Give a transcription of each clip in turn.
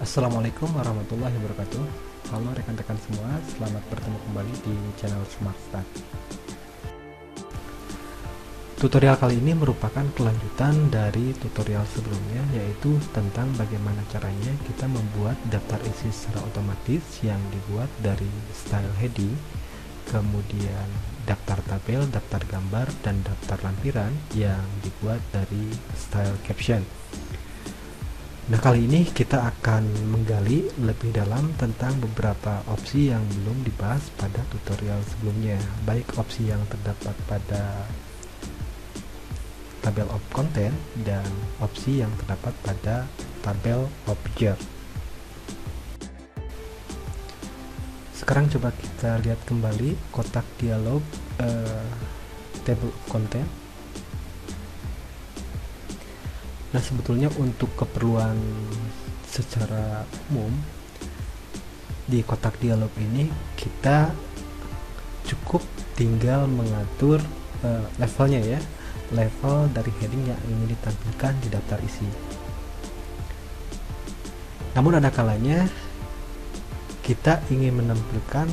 Assalamualaikum warahmatullahi wabarakatuh. Halo rekan-rekan semua, selamat bertemu kembali di channel Smart Start. Tutorial kali ini merupakan kelanjutan dari tutorial sebelumnya, yaitu tentang bagaimana caranya kita membuat daftar isi secara otomatis yang dibuat dari style heading, kemudian daftar tabel, daftar gambar, dan daftar lampiran yang dibuat dari style caption. Nah, kali ini kita akan menggali lebih dalam tentang beberapa opsi yang belum dibahas pada tutorial sebelumnya, baik opsi yang terdapat pada tabel of content dan opsi yang terdapat pada tabel object. Sekarang coba kita lihat kembali kotak dialog table of content. Nah, sebetulnya untuk keperluan secara umum di kotak dialog ini kita cukup tinggal mengatur levelnya ya, level dari heading yang ingin ditampilkan di daftar isi. Namun ada kalanya kita ingin menampilkan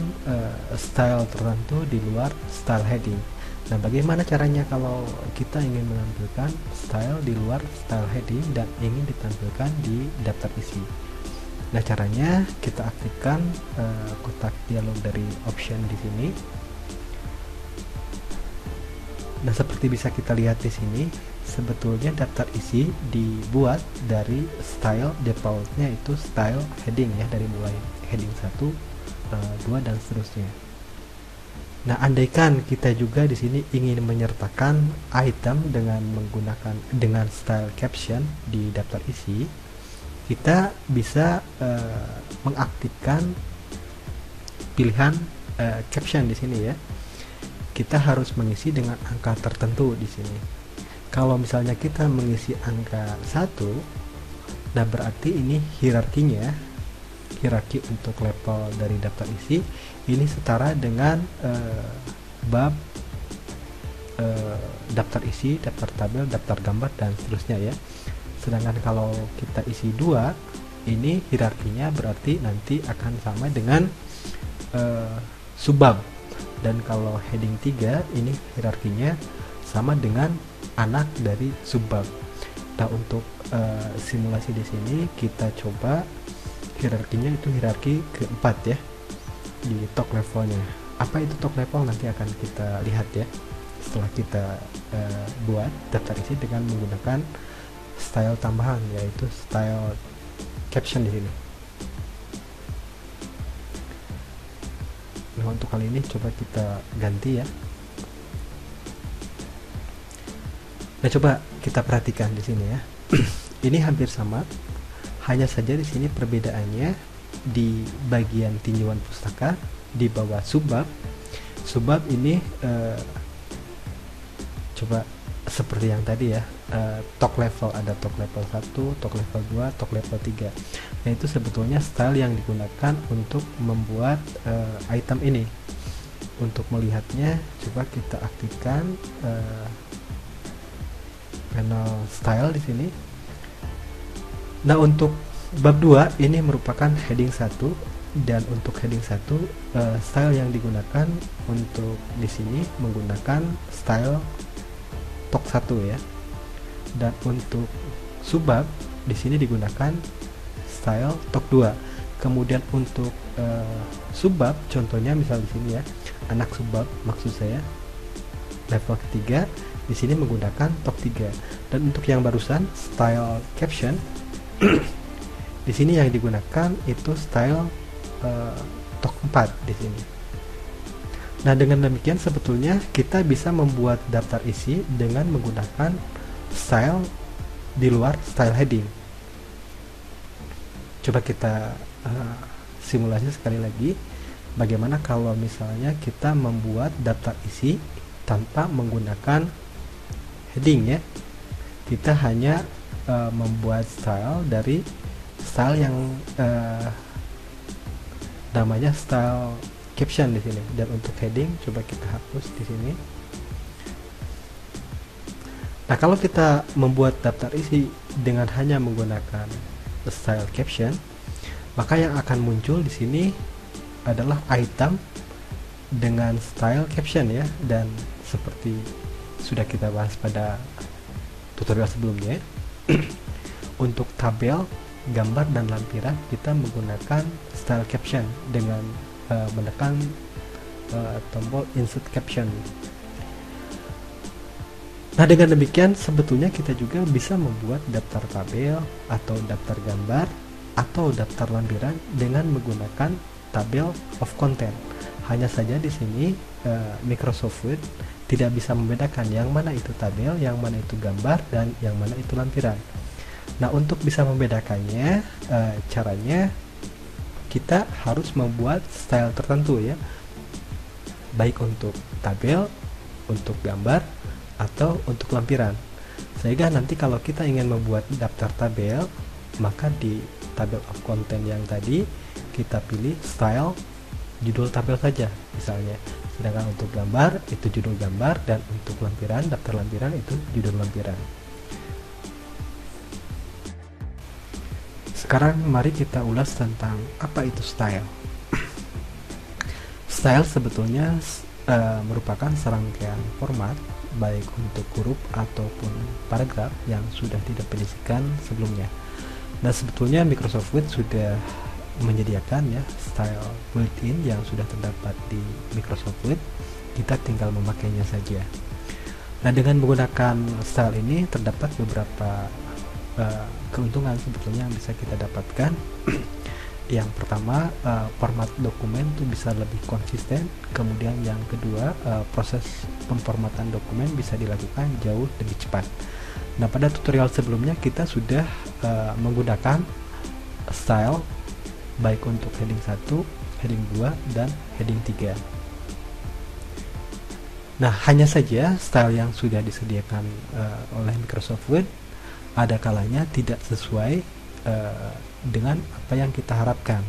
style tertentu di luar style heading. Nah, bagaimana caranya kalau kita ingin menampilkan style di luar style heading dan ingin ditampilkan di daftar isi? Nah, caranya kita aktifkan kotak dialog dari option di sini. Nah, seperti bisa kita lihat di sini, sebetulnya daftar isi dibuat dari style defaultnya itu style heading ya, dari mulai heading 1, 2 dan seterusnya. Nah, andaikan kita juga di sini ingin menyertakan item dengan style caption di daftar isi, kita bisa mengaktifkan pilihan caption di sini ya. Kita harus mengisi dengan angka tertentu di sini. Kalau misalnya kita mengisi angka 1, nah berarti ini hierarki untuk level dari daftar isi ini setara dengan bab daftar isi, daftar tabel, daftar gambar dan seterusnya ya. Sedangkan kalau kita isi 2, ini hierarkinya berarti nanti akan sama dengan subbab. Dan kalau heading 3 ini hierarkinya sama dengan anak dari subbab. Nah, untuk simulasi di sini kita coba hierarkinya itu hierarki keempat ya, di top levelnya. Apa itu top level nanti akan kita lihat ya setelah kita buat daftar isi dengan menggunakan style tambahan, yaitu style caption di sini. Nah, untuk kali ini coba kita ganti ya. Nah, coba kita perhatikan di sini ya. Ini hampir sama. Hanya saja di sini perbedaannya di bagian tinjauan pustaka di bawah subbab. Subbab ini coba seperti yang tadi ya, top level, ada top level 1, top level 2, top level 3. Nah, itu sebetulnya style yang digunakan untuk membuat item ini. Untuk melihatnya coba kita aktifkan panel style di sini. Nah, untuk bab 2 ini merupakan heading 1, dan untuk heading 1 style yang digunakan untuk di sini menggunakan style top 1 ya. Dan untuk subbab di sini digunakan style top 2. Kemudian untuk subbab, contohnya misal di sini ya, anak subbab maksud saya, level ketiga di sini menggunakan top 3. Dan untuk yang barusan style caption di sini yang digunakan itu style top 4 di sini. Nah, dengan demikian sebetulnya kita bisa membuat daftar isi dengan menggunakan style di luar style heading. Coba kita simulasi sekali lagi, bagaimana kalau misalnya kita membuat daftar isi tanpa menggunakan heading ya. Kita hanya membuat style dari style yang namanya style caption di sini, dan untuk heading coba kita hapus di sini. Nah, kalau kita membuat daftar isi dengan hanya menggunakan style caption, Maka yang akan muncul di sini adalah item dengan style caption ya, dan seperti sudah kita bahas pada tutorial sebelumnya, untuk tabel, gambar, dan lampiran kita menggunakan style caption dengan menekan tombol insert caption. Nah, dengan demikian sebetulnya kita juga bisa membuat daftar tabel atau daftar gambar atau daftar lampiran dengan menggunakan tabel of content. Hanya saja di sini Microsoft Word tidak bisa membedakan yang mana itu tabel, yang mana itu gambar, dan yang mana itu lampiran. Nah, untuk bisa membedakannya, caranya kita harus membuat style tertentu ya, baik untuk tabel, untuk gambar, atau untuk lampiran. Sehingga nanti kalau kita ingin membuat daftar tabel, maka di tabel of content yang tadi kita pilih style judul tabel saja misalnya. Sedangkan untuk gambar itu judul gambar, dan untuk lampiran, daftar lampiran itu judul lampiran. Sekarang mari kita ulas tentang apa itu style. Style sebetulnya merupakan serangkaian format baik untuk huruf ataupun paragraf yang sudah didefinisikan sebelumnya. Nah, sebetulnya Microsoft Word sudah menyediakan ya style built-in yang sudah terdapat di Microsoft Word. Kita tinggal memakainya saja. Nah, dengan menggunakan style ini terdapat beberapa keuntungan sebetulnya yang bisa kita dapatkan. Yang pertama, format dokumen itu bisa lebih konsisten. Kemudian yang kedua, proses pemformatan dokumen bisa dilakukan jauh lebih cepat. Nah, pada tutorial sebelumnya kita sudah menggunakan style baik untuk heading 1, heading 2, dan heading 3. Nah, hanya saja style yang sudah disediakan oleh Microsoft Word ada kalanya tidak sesuai dengan apa yang kita harapkan.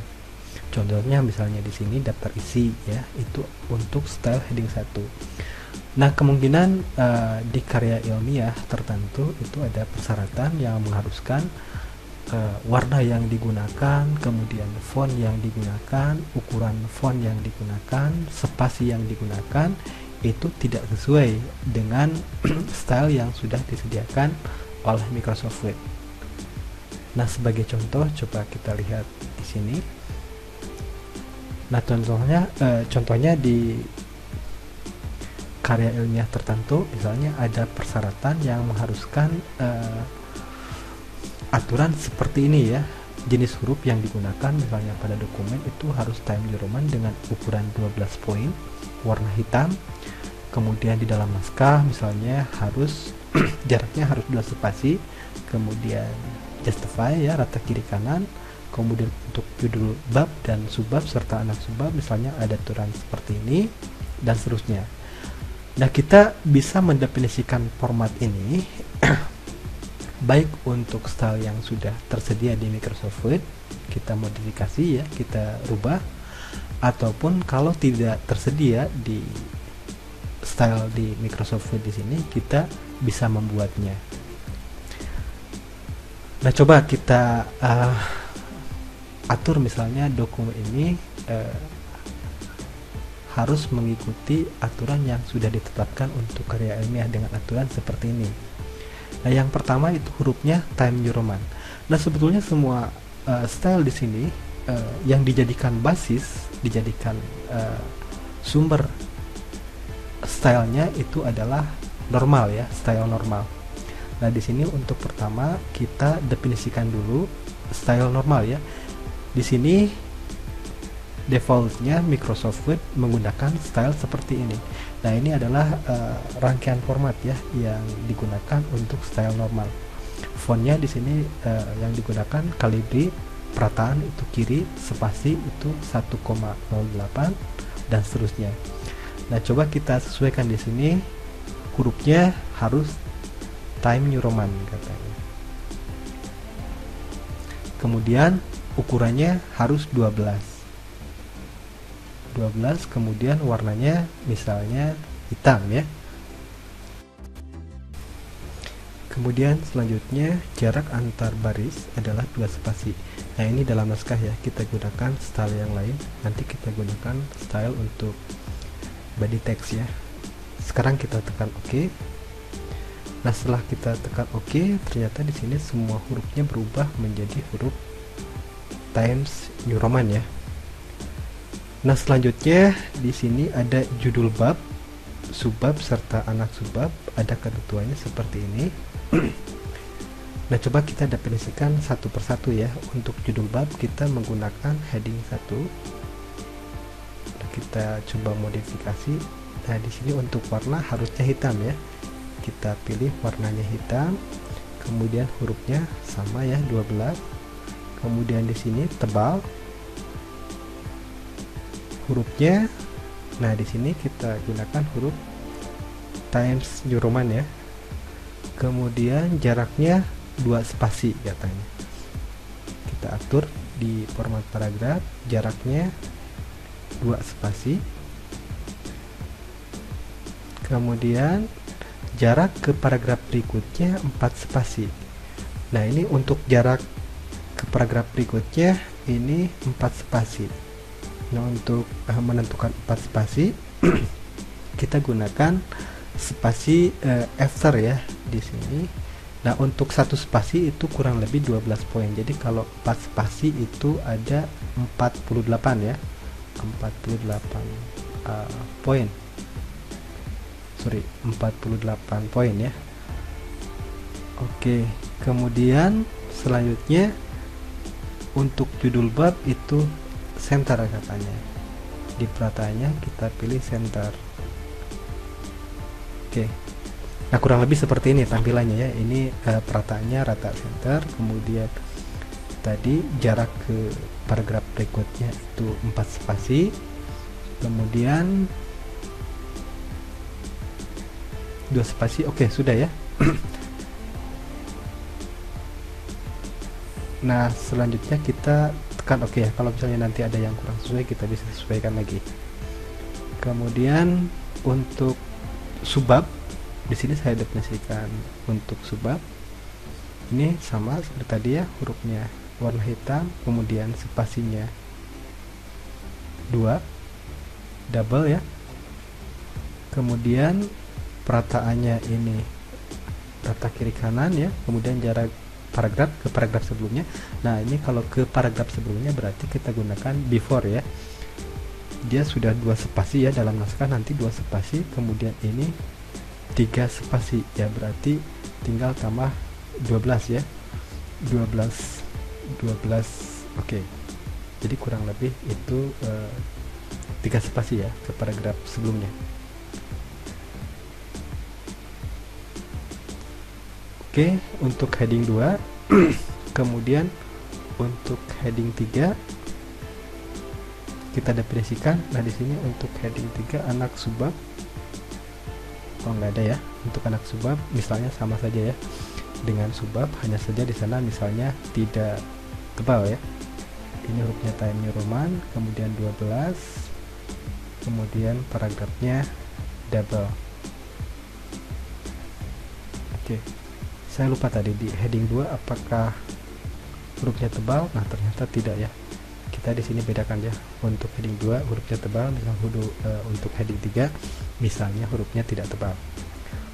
Contohnya misalnya di sini daftar isi ya, itu untuk style heading 1. Nah, kemungkinan di karya ilmiah tertentu itu ada persyaratan yang mengharuskan warna yang digunakan, kemudian font yang digunakan, ukuran font yang digunakan, spasi yang digunakan itu tidak sesuai dengan style yang sudah disediakan oleh Microsoft Word. Nah, sebagai contoh coba kita lihat di sini. Nah, contohnya di karya ilmiah tertentu misalnya ada persyaratan yang mengharuskan aturan seperti ini ya. Jenis huruf yang digunakan misalnya pada dokumen itu harus Times New Roman dengan ukuran 12 poin, warna hitam. Kemudian di dalam naskah misalnya harus jaraknya harus 2 spasi, kemudian justify ya, rata kiri kanan. Kemudian untuk judul bab dan subbab serta anak subbab misalnya ada aturan seperti ini, dan seterusnya. Nah, kita bisa mendefinisikan format ini baik untuk style yang sudah tersedia di Microsoft Word, kita modifikasi ya, kita rubah, ataupun kalau tidak tersedia di style di Microsoft Word di sini, kita bisa membuatnya. Nah, coba kita atur misalnya dokumen ini harus mengikuti aturan yang sudah ditetapkan untuk karya ilmiah dengan aturan seperti ini. Nah, yang pertama itu hurufnya Times New Roman. Nah, sebetulnya semua style di sini yang dijadikan basis, dijadikan sumber stylenya itu adalah normal ya, style normal. Nah, di sini untuk pertama kita definisikan dulu style normal ya. Di sini defaultnya Microsoft Word menggunakan style seperti ini. Nah, ini adalah rangkaian format ya yang digunakan untuk style normal. Fontnya di sini yang digunakan Calibri, perataan itu kiri, spasi itu 1,08 dan seterusnya. Nah, coba kita sesuaikan di sini, hurufnya harus Times New Roman katanya. Kemudian ukurannya harus 12, kemudian warnanya misalnya hitam ya. Kemudian selanjutnya jarak antar baris adalah 2 spasi. Nah ini dalam naskah ya, kita gunakan style yang lain. Nanti kita gunakan style untuk body text ya. Sekarang kita tekan OK. Nah setelah kita tekan OK, ternyata di sini semua hurufnya berubah menjadi huruf Times New Roman ya. Nah selanjutnya di sini ada judul bab, subbab serta anak subbab. Ada ketentuannya seperti ini. Nah coba kita definisikan satu persatu ya. Untuk judul bab kita menggunakan heading 1. Nah, kita coba modifikasi. Nah di sini untuk warna harusnya hitam ya. Kita pilih warnanya hitam. Kemudian hurufnya sama ya, 12. Kemudian di sini tebal hurufnya. Nah di sini kita gunakan huruf Times New Roman ya. Kemudian jaraknya 2 spasi katanya. Kita atur di format paragraf, jaraknya 2 spasi. Kemudian jarak ke paragraf berikutnya 4 spasi. Nah ini untuk jarak ke paragraf berikutnya ini 4 spasi. Nah untuk menentukan 4 spasi kita gunakan spasi after ya di sini. Nah untuk 1 spasi itu kurang lebih 12 poin. Jadi kalau 4 spasi itu ada 48 ya, 48 poin. Sorry, 48 poin ya. Oke, kemudian selanjutnya untuk judul bab itu center katanya. Di perataannya kita pilih center. Oke. Nah kurang lebih seperti ini tampilannya ya. Ini perataannya rata center. Kemudian tadi jarak ke paragraf berikutnya itu 4 spasi. Kemudian 2 spasi. Oke sudah ya. Nah selanjutnya kita tekan OK ya. Kalau misalnya nanti ada yang kurang sesuai kita bisa sesuaikan lagi. Kemudian untuk subbab di sini saya definisikan untuk subbab ini sama seperti tadi ya, hurufnya warna hitam, kemudian spasinya 2 double ya. Kemudian perataannya ini rata kiri kanan ya. Kemudian jarak paragraf ke paragraf sebelumnya. Nah ini kalau ke paragraf sebelumnya berarti kita gunakan before ya. Dia sudah 2 spasi ya dalam naskah, nanti 2 spasi. Kemudian ini 3 spasi ya, berarti tinggal tambah 12 ya, 12 oke. Jadi kurang lebih itu 3 spasi ya ke paragraf sebelumnya. Oke, untuk heading 2 kemudian untuk heading 3 kita definisikan. Nah di sini untuk heading 3 anak subbab, oh nggak ada ya. Untuk anak subbab misalnya sama saja ya dengan subbab, hanya saja di sana misalnya tidak tebal ya. Ini hurufnya Times New Roman, kemudian 12, kemudian paragrafnya double. Oke, saya lupa tadi di heading 2 apakah hurufnya tebal. Nah ternyata tidak ya. Kita di sini bedakan ya. Untuk heading 2 hurufnya tebal, dengan untuk heading 3 misalnya hurufnya tidak tebal.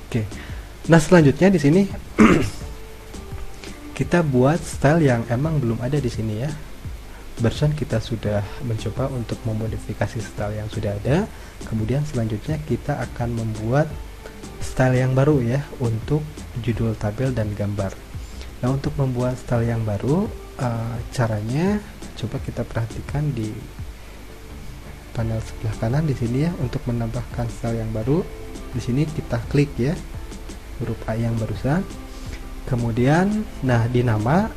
Oke. Nah, selanjutnya di sini kita buat style yang emang belum ada di sini ya. Barusan kita sudah mencoba untuk memodifikasi style yang sudah ada. Kemudian selanjutnya kita akan membuat style yang baru ya untuk judul tabel dan gambar. Nah, untuk membuat style yang baru caranya coba kita perhatikan di panel sebelah kanan di sini ya. Untuk menambahkan style yang baru, di sini kita klik ya huruf A yang barusan. Kemudian, nah di nama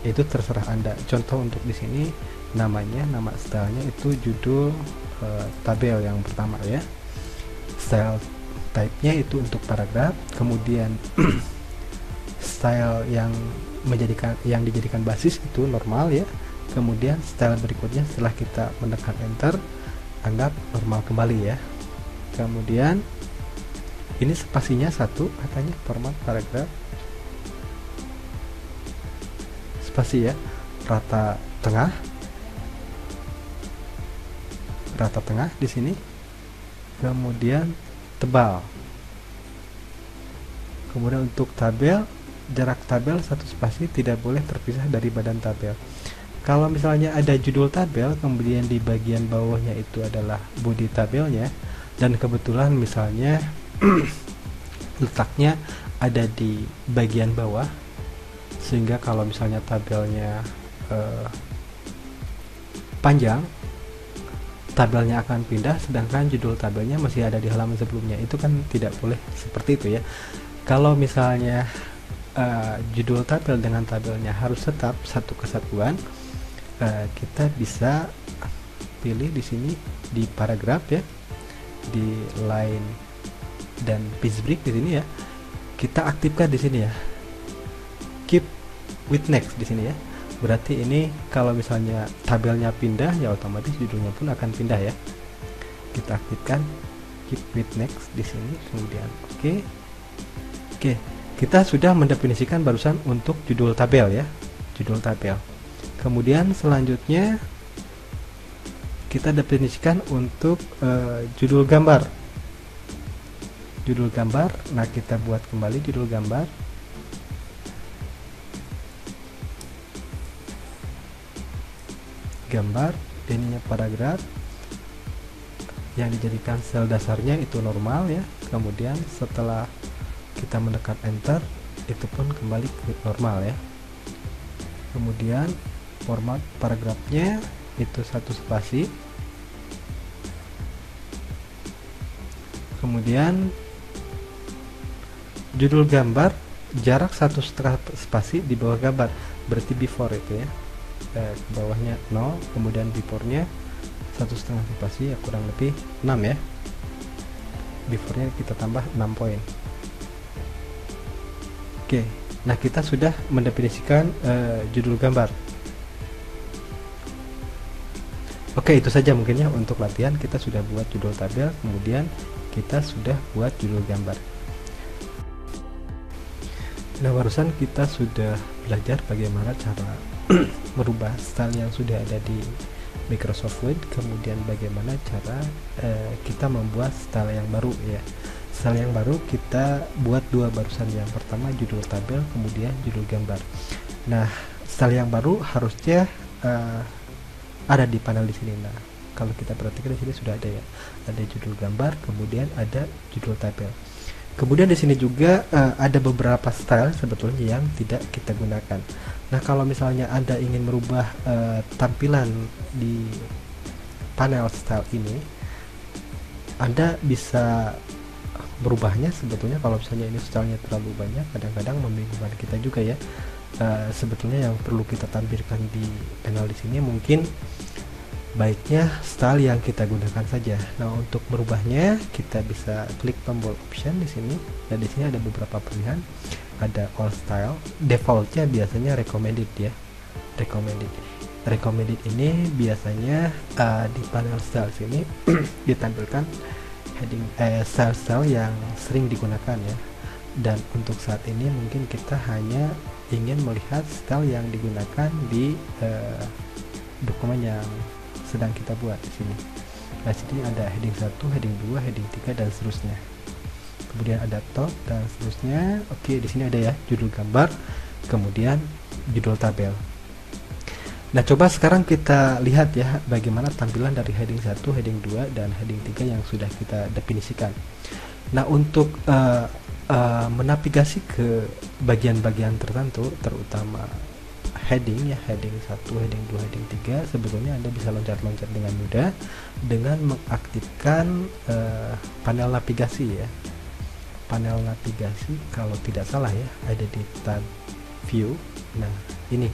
itu terserah Anda. Contoh untuk di sini namanya, nama stylenya itu judul tabel yang pertama ya. Style type-nya itu untuk paragraf. Kemudian style yang dijadikan basis itu normal ya. Kemudian style berikutnya setelah kita menekan enter anggap normal kembali ya. Kemudian ini spasinya 1 katanya format paragraf. spasi ya, rata tengah di sini, kemudian tebal. Kemudian untuk tabel, jarak tabel 1 spasi tidak boleh terpisah dari badan tabel. Kalau misalnya ada judul tabel, kemudian di bagian bawahnya itu adalah body tabelnya, dan kebetulan misalnya letaknya ada di bagian bawah, sehingga kalau misalnya tabelnya panjang, tabelnya akan pindah, sedangkan judul tabelnya masih ada di halaman sebelumnya. Itu kan tidak boleh seperti itu ya. Kalau misalnya judul tabel dengan tabelnya harus tetap satu kesatuan, kita bisa pilih di sini di paragraf ya, di line dan page break di sini ya. Kita aktifkan di sini ya, keep with next di sini ya. Berarti ini kalau misalnya tabelnya pindah, ya otomatis judulnya pun akan pindah ya. Kita aktifkan keep with next di sini, kemudian oke. Kita sudah mendefinisikan barusan untuk judul tabel ya, judul tabel. Kemudian selanjutnya kita definisikan untuk judul gambar. Nah, kita buat kembali judul gambar. Ininya paragraf yang dijadikan sel dasarnya itu normal ya. Kemudian setelah kita menekan enter, itu pun kembali ke normal ya. Kemudian format paragrafnya itu 1 spasi. Kemudian judul gambar jarak 1,5 spasi di bawah gambar, berarti before itu ya. Ke bawahnya 0, kemudian before-nya 1,5 spasi ya, kurang lebih 6 ya. Before-nya kita tambah 6 poin. Oke, nah kita sudah mendefinisikan judul gambar. Oke, itu saja mungkin ya untuk latihan. Kita sudah buat judul tabel, kemudian kita sudah buat judul gambar. Nah, barusan kita sudah belajar bagaimana cara merubah style yang sudah ada di Microsoft Word, kemudian bagaimana cara kita membuat style yang baru ya. Style yang baru kita buat 2 barusan, yang pertama judul tabel, kemudian judul gambar. Nah, style yang baru harusnya ada di panel di sini. Nah, kalau kita perhatikan di sini sudah ada ya, ada judul gambar, kemudian ada judul tabel. Kemudian di sini juga ada beberapa style sebetulnya yang tidak kita gunakan. Nah, kalau misalnya Anda ingin merubah tampilan di panel style ini, Anda bisa berubahnya. Sebetulnya kalau misalnya ini stylenya terlalu banyak, kadang-kadang membingungkan kita juga ya. Sebetulnya yang perlu kita tampilkan di panel di sini mungkin baiknya style yang kita gunakan saja. Nah, untuk merubahnya kita bisa klik tombol option di sini, dan di sini ada beberapa pilihan. Ada all style, defaultnya biasanya recommended ya. Recommended ini biasanya di panel style sini ditampilkan heading style yang sering digunakan ya. Dan untuk saat ini mungkin kita hanya ingin melihat style yang digunakan di dokumen yang sedang kita buat di sini. Nah, sini ada heading 1, heading 2, heading 3 dan seterusnya. Kemudian ada top dan seterusnya. Oke, di sini ada ya judul gambar, kemudian judul tabel. Nah, coba sekarang kita lihat ya bagaimana tampilan dari heading 1, heading 2 dan heading 3 yang sudah kita definisikan. Nah, untuk menavigasi ke bagian-bagian tertentu, terutama heading ya, heading 1, heading 2, heading 3, sebetulnya Anda bisa loncat-loncat dengan mudah dengan mengaktifkan panel navigasi ya. Panel navigasi kalau tidak salah ya ada di tab view. Nah, ini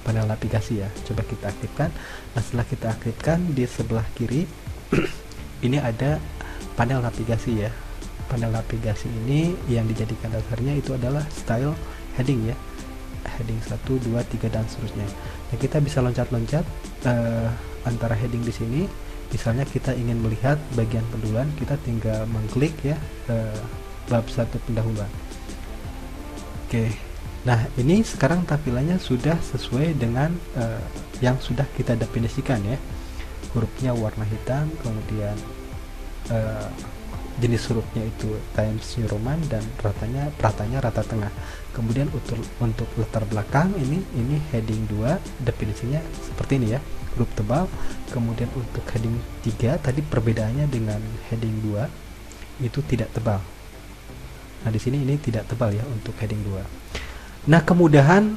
panel navigasi ya, coba kita aktifkan. Nah, setelah kita aktifkan, di sebelah kiri ini ada panel navigasi ya. Panel navigasi ini yang dijadikan dasarnya itu adalah style heading ya, heading 1, 2, 3 dan seterusnya. Nah, kita bisa loncat-loncat antara heading di sini. Misalnya kita ingin melihat bagian pendahuluan, kita tinggal mengklik ya bab 1 pendahuluan. Oke, Nah, ini sekarang tampilannya sudah sesuai dengan yang sudah kita definisikan ya. Hurufnya warna hitam, kemudian jenis hurufnya itu Times New Roman, dan ratanya rata tengah. Kemudian untuk latar belakang ini heading 2 definisinya seperti ini ya, huruf tebal. Kemudian untuk heading 3 tadi perbedaannya dengan heading 2 itu tidak tebal. Nah, di sini ini tidak tebal ya untuk heading 2. Nah, kemudahan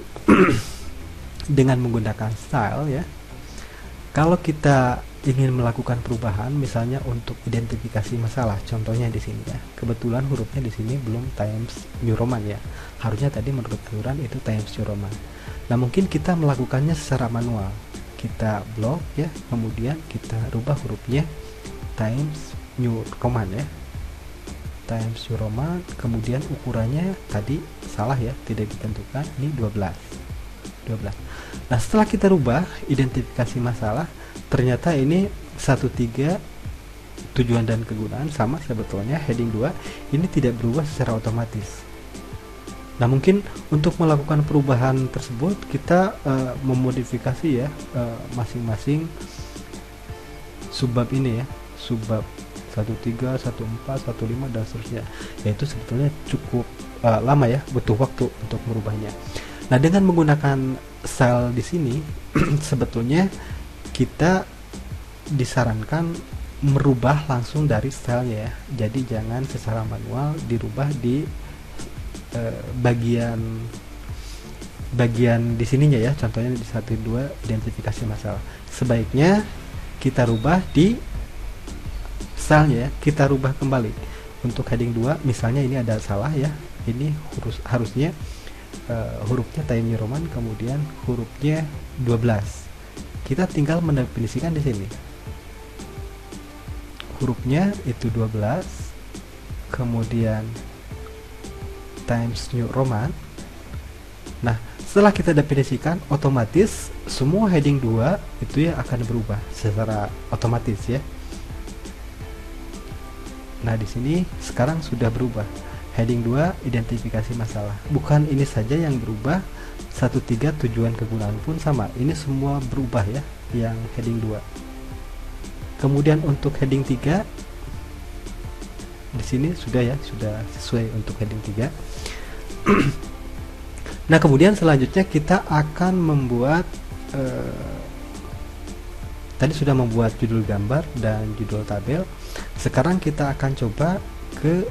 dengan menggunakan style ya. Kalau kita ingin melakukan perubahan, misalnya untuk identifikasi masalah, contohnya di sini ya. Kebetulan hurufnya di sini belum Times New Roman ya. Harusnya tadi menurut aturan itu Times New Roman. Nah, mungkin kita melakukannya secara manual. Kita blok ya, kemudian kita rubah hurufnya Times New Roman ya. Times New Roman, kemudian ukurannya tadi salah ya, tidak ditentukan, ini 12. Nah, setelah kita rubah identifikasi masalah, ternyata ini 13 tujuan dan kegunaan sama sebetulnya heading 2 ini tidak berubah secara otomatis. Nah, mungkin untuk melakukan perubahan tersebut kita memodifikasi ya masing-masing subbab ini ya, subbab 13, 14, 15 dan seterusnya. Yaitu sebetulnya cukup lama ya, butuh waktu untuk merubahnya. Nah, dengan menggunakan style di sini sebetulnya kita disarankan merubah langsung dari stylenya ya. Jadi jangan secara manual dirubah di bagian di sininya ya. Contohnya di 1-2 identifikasi masalah. Sebaiknya kita rubah di stylenya ya. Kita rubah kembali. Untuk heading 2 misalnya ini ada salah ya. Ini harusnya hurufnya Times New Roman, kemudian hurufnya 12. Kita tinggal mendefinisikan di sini. Hurufnya itu 12, kemudian Times New Roman. Nah, setelah kita definisikan, otomatis semua heading 2 itu ya akan berubah secara otomatis ya. Nah, di sini sekarang sudah berubah. Heading 2 identifikasi masalah. Bukan ini saja yang berubah, 1-3 tujuan kegunaan pun sama. Ini semua berubah ya, yang heading 2. Kemudian untuk heading 3 di sini sudah ya, sudah sesuai untuk heading 3. Nah, kemudian selanjutnya kita akan membuat tadi sudah membuat judul gambar dan judul tabel. Sekarang kita akan coba ke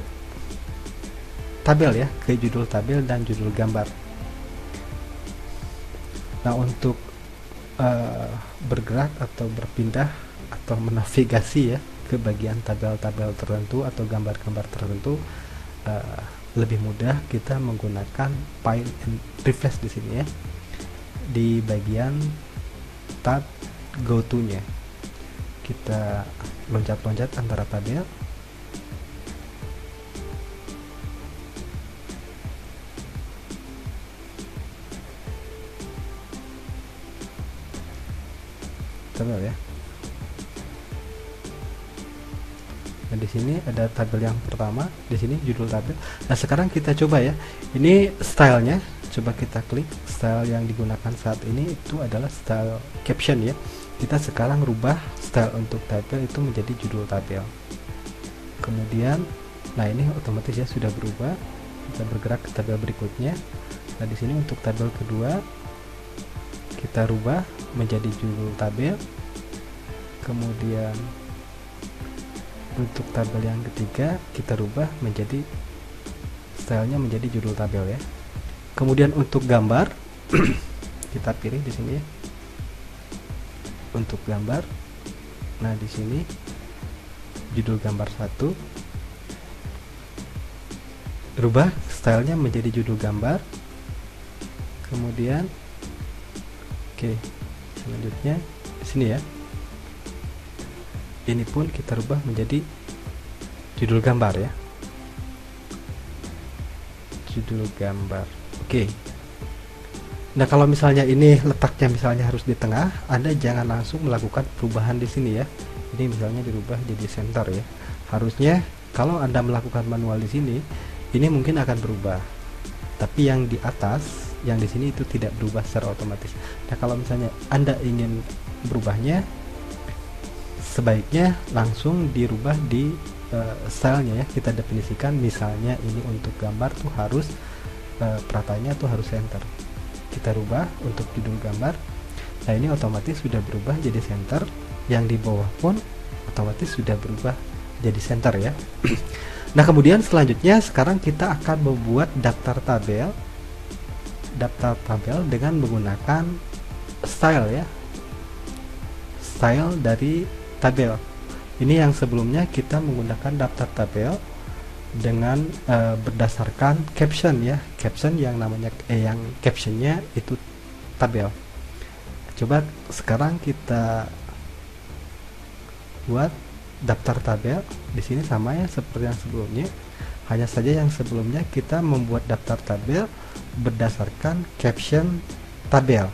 tabel ya, ke judul tabel dan judul gambar. Nah, untuk bergerak atau berpindah atau menavigasi ya ke bagian tabel-tabel tertentu atau gambar-gambar tertentu lebih mudah kita menggunakan Find and Refresh di sini ya, di bagian tab Go To-nya. Kita loncat-loncat antara tabel. Tabel ya. Nah, di sini ada tabel yang pertama, di sini judul tabel. Nah, sekarang kita coba ya. Ini stylenya, coba kita klik. Style yang digunakan saat ini itu adalah style caption ya. Kita sekarang rubah style untuk tabel itu menjadi judul tabel. Kemudian, nah ini otomatis ya sudah berubah. Kita bergerak ke tabel berikutnya. Nah, di sini untuk tabel kedua kita rubah menjadi judul tabel. Kemudian untuk tabel yang ketiga kita rubah menjadi stylenya menjadi judul tabel ya. Kemudian untuk gambar kita pilih di sini ya. Untuk gambar, nah di sini judul gambar 1, rubah stylenya menjadi judul gambar. Kemudian oke, selanjutnya di sini ya. Ini pun kita rubah menjadi judul gambar ya. Judul gambar. Oke. Nah, kalau misalnya ini letaknya misalnya harus di tengah, Anda jangan langsung melakukan perubahan di sini ya. Ini misalnya dirubah jadi center ya. Harusnya kalau Anda melakukan manual di sini, ini mungkin akan berubah. Tapi yang di atas yang di sini itu tidak berubah secara otomatis. Nah, kalau misalnya Anda ingin berubahnya, sebaiknya langsung dirubah di stylenya ya. Kita definisikan misalnya ini untuk gambar tuh harus peratanya tuh harus center. Kita rubah untuk judul gambar. Nah, ini otomatis sudah berubah jadi center. Yang di bawah pun otomatis sudah berubah jadi center ya. Nah, kemudian selanjutnya sekarang kita akan membuat daftar tabel dengan menggunakan style ya. Style dari tabel. Ini yang sebelumnya kita menggunakan daftar tabel dengan berdasarkan caption ya. Caption yang namanya yang captionnya itu tabel. Coba sekarang kita buat daftar tabel. Di sini sama ya seperti yang sebelumnya. Hanya saja yang sebelumnya kita membuat daftar tabel berdasarkan caption tabel.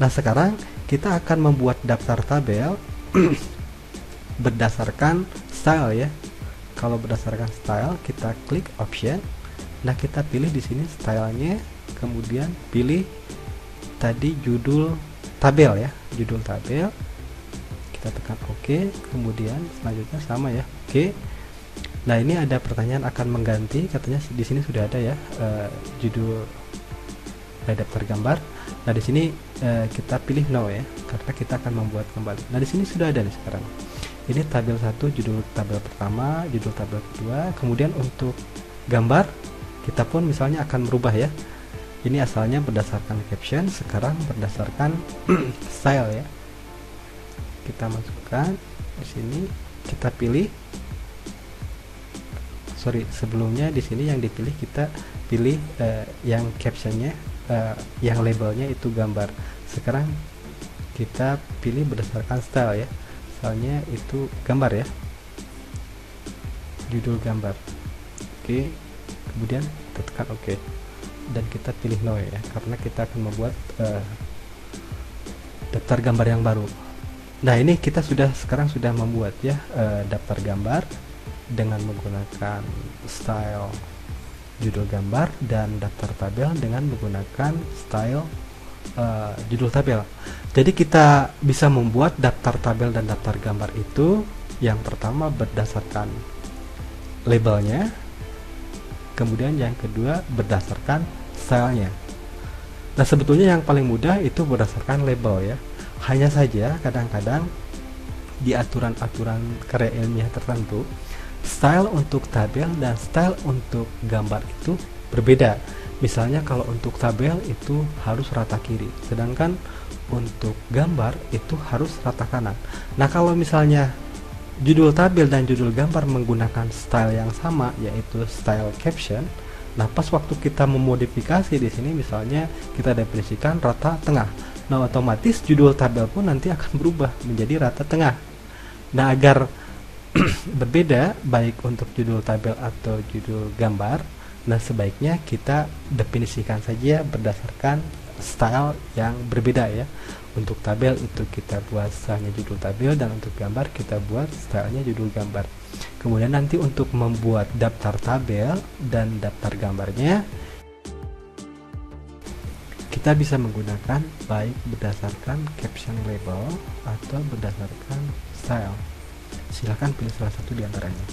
Nah, sekarang kita akan membuat daftar tabel berdasarkan style ya. Kalau berdasarkan style, kita klik option. Nah, kita pilih di sini stylenya, kemudian pilih tadi judul tabel ya, judul tabel. Kita tekan OK, kemudian selanjutnya sama ya, OK. Nah, ini ada pertanyaan akan mengganti, katanya di sini sudah ada ya judul daftar gambar. Nah, di sini kita pilih no ya, karena kita akan membuat kembali. Nah, di sini sudah ada nih sekarang. Ini tabel 1, judul tabel pertama, judul tabel kedua. Kemudian untuk gambar kita pun misalnya akan merubah ya. Ini asalnya berdasarkan caption, sekarang berdasarkan style ya. Kita masukkan di sini, kita pilih. Sebelumnya di sini yang dipilih kita pilih yang captionnya, yang labelnya itu gambar. Sekarang kita pilih berdasarkan style ya. Stylenya itu gambar ya, judul gambar. Oke, kemudian kita tekan OK dan kita pilih no ya, karena kita akan membuat daftar gambar yang baru. Nah, ini kita sekarang sudah membuat ya daftar gambar dengan menggunakan style judul gambar dan daftar tabel dengan menggunakan style judul tabel. Jadi kita bisa membuat daftar tabel dan daftar gambar itu yang pertama berdasarkan labelnya, kemudian yang kedua berdasarkan stylenya. Nah, sebetulnya yang paling mudah itu berdasarkan label ya. Hanya saja kadang-kadang di aturan-aturan karya ilmiah tertentu, style untuk tabel dan style untuk gambar itu berbeda. Misalnya kalau untuk tabel itu harus rata kiri, sedangkan untuk gambar itu harus rata kanan. Nah, kalau misalnya judul tabel dan judul gambar menggunakan style yang sama, yaitu style caption, nah pas waktu kita memodifikasi di sini misalnya kita definisikan rata tengah. Nah, otomatis judul tabel pun nanti akan berubah menjadi rata tengah. Nah, agar berbeda baik untuk judul tabel atau judul gambar, nah sebaiknya kita definisikan saja berdasarkan style yang berbeda ya. Untuk tabel itu kita buat stylenya judul tabel, dan untuk gambar kita buat stylenya judul gambar. Kemudian nanti untuk membuat daftar tabel dan daftar gambarnya, kita bisa menggunakan baik berdasarkan caption label atau berdasarkan style. Silahkan pilih salah satu di antaranya.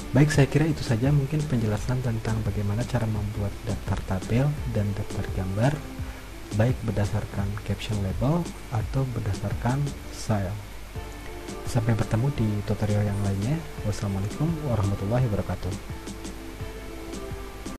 Baik, saya kira itu saja mungkin penjelasan tentang bagaimana cara membuat daftar tabel dan daftar gambar baik berdasarkan caption label atau berdasarkan style. Sampai bertemu di tutorial yang lainnya. Wassalamualaikum warahmatullahi wabarakatuh.